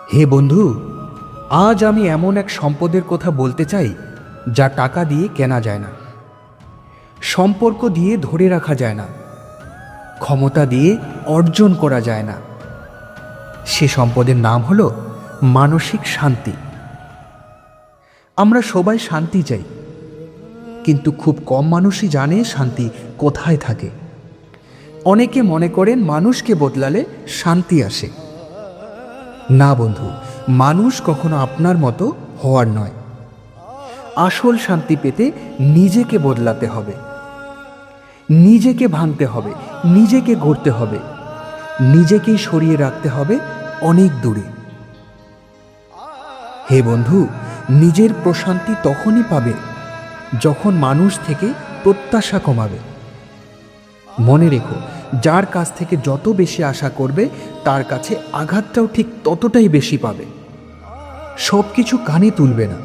হে বন্ধু, আজ আমি এমন এক সম্পদের কথা বলতে চাই যা টাকা দিয়ে কেনা যায় না, সম্পর্ক দিয়ে ধরে রাখা যায় না, ক্ষমতা দিয়ে অর্জন করা যায় না। সে সম্পদের নাম হলো মানসিক শান্তি। আমরা সবাই শান্তি চাই, কিন্তু খুব কম মানুষই জানে শান্তি কোথায় থাকে। অনেকে মনে করেন মানুষকে বদলালে শান্তি আসে। না বন্ধু, মানুষ কখনো আপনার মতো হওয়ার নয়। আসল শান্তি পেতে নিজেকে বদলাতে হবে, নিজেকে ভাঙতে হবে, নিজেকে গড়তে হবে, নিজেকেই সরিয়ে রাখতে হবে অনেক দূরে। হে বন্ধু, নিজের প্রশান্তি তখনই পাবে যখন মানুষ থেকে প্রত্যাশা কমাবে। মনে রেখো, যার কাছ থেকে যত বেশি আশা করবে তার কাছে আঘাতটাও ঠিক ততটাই বেশি পাবে। সব কিছু কানে তুলবে না,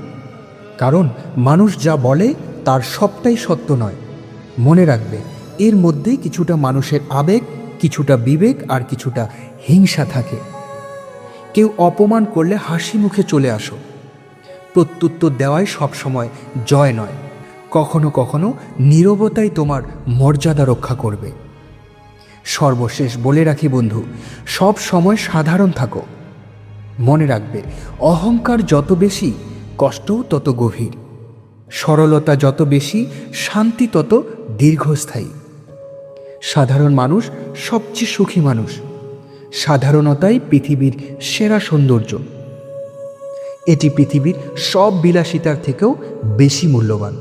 কারণ মানুষ যা বলে তার সবটাই সত্য নয়। মনে রাখবে, এর মধ্যেই কিছুটা মানুষের আবেগ, কিছুটা বিবেক আর কিছুটা হিংসা থাকে। কেউ অপমান করলে হাসি মুখে চলে আসো। প্রত্যুত্তর দেওয়াই সবসময় জয় নয়। কখনো কখনো নীরবতাই তোমার মর্যাদা রক্ষা করবে। সর্বশেষ বলে রাখি বন্ধু, সব সময় সাধারণ থাকো। মনে রাখবে, অহংকার যত বেশি, কষ্টও তত গভীর। সরলতা যত বেশি, শান্তি তত দীর্ঘস্থায়ী। সাধারণ মানুষ সবচেয়ে সুখী মানুষ। সাধারণতাই পৃথিবীর সেরা সৌন্দর্য। এটি পৃথিবীর সব বিলাসিতার থেকেও বেশি মূল্যবান।